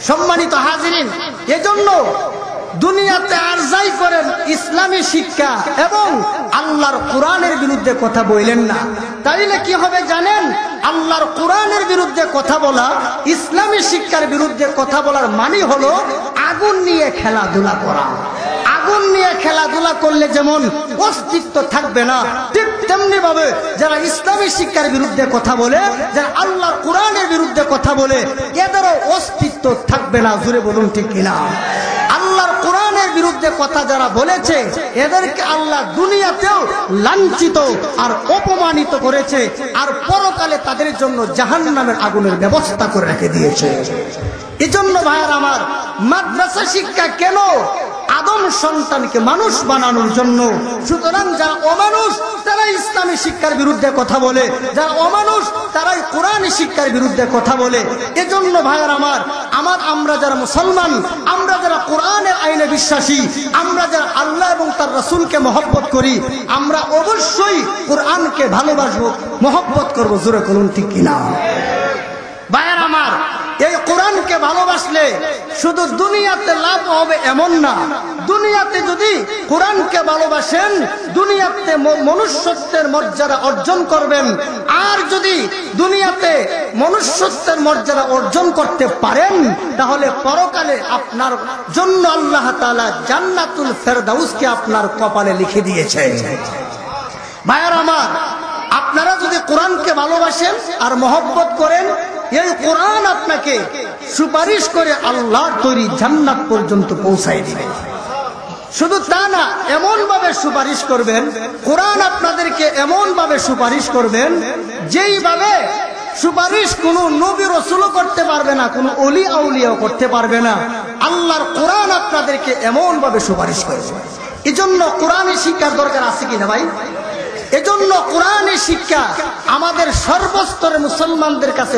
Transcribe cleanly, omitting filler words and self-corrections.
সম্মানিত হাজিরিন, এজন্য দুনিয়াতে আর যাই করেন ইসলামী শিক্ষা এবং আল্লাহর কোরআনের বিরুদ্ধে কথা বললেন না। তাইলে কি হবে জানেন? আল্লাহর কোরআনের বিরুদ্ধে কথা বলা, ইসলামী শিক্ষার বিরুদ্ধে কথা বলার মানে হলো আগুন নিয়ে খেলাধুলা করা। আগুন নিয়ে খেলাধুলা করলে যেমন অস্তিত্ব থাকবে না, ঠিক তেমনি ভাবে যারা ইসলামী শিক্ষার বিরুদ্ধে কথা বলে, যারা আল্লাহর কোরআনের বিরুদ্ধে কথা বলে, এদেরও অস্তিত্ব থাকবে না। জোরে বলুন ঠিক কিনা? আল্লাহর কোরআনের বিরুদ্ধে কথা যারা বলেছে এদেরকে আল্লাহ দুনিয়াতেও লাঞ্ছিত আর অপমানিত করেছে, আর পরকালে তাদের জন্য জাহান্নামের আগুনের ব্যবস্থা করে রেখে দিয়েছে। এজন্য ভাইয়ার আমার, মাদ্রাসা শিক্ষা কেন? আদম সন্তানকে মানুষ বানানোর জন্য। সুতরাং যারা অমানুষ তারা ইসলামী শিক্ষার বিরুদ্ধে কথা বলে, যারা অমানুষ তারাই কোরআনী শিক্ষার বিরুদ্ধে কথা বলে। এজন্য ভাইয়ার আমার, আমরা যারা মুসলমান, আমরা যারা কোরআনের আইনে বিশ্বাসী, আমরা যারা আল্লাহ এবং তার রাসূলকে মহব্বত করি, আমরা অবশ্যই কোরআনকে ভালোবাসবো, মহব্বত করবো। জোরে বলুন ঠিক কিনা? ভাইয়ার আমার, এই কোরআনকে ভালোবাসলে শুধু দুনিয়াতে লাভ হবে এমন না। দুনিয়াতে যদি কোরআনকে ভালোবাসেন, দুনিয়াতে মনুষ্যত্বের মর্যাদা অর্জন করবেন। আর যদি দুনিয়াতে মনুষ্যত্বের মর্যাদা অর্জন করতে পারেন, তাহলে পরকালে আপনার জন্য আল্লাহ তাআলা জান্নাতুল ফেরদাউসকে আপনার কপালে লিখে দিয়েছে। ভাইয়ার আমার, আপনারা যদি কোরআনকে ভালোবাসেন আর মহব্বত করেন, এই কোরআন আপনাকে সুপারিশ করে আল্লাহর তৈরি জান্নাত পর্যন্ত পৌঁছায় দিবে। শুধু তা না, এমন ভাবে সুপারিশ করবেন, কোরআন আপনাদেরকে এমন ভাবে সুপারিশ করবেন যেইভাবে সুপারিশ কোন নবী রাসূলও করতে পারবে না, কোন ওলি আউলিয়াও করতে পারবে না। আল্লাহর কোরআন আপনাদেরকে এমন ভাবে সুপারিশ করবে। এজন্য কোরআনের শিক্ষার দরকার আছে কিনা ভাই? এজন্য কোরআনের শিক্ষা আমাদের সর্বস্তরের মুসলমানদের কাছে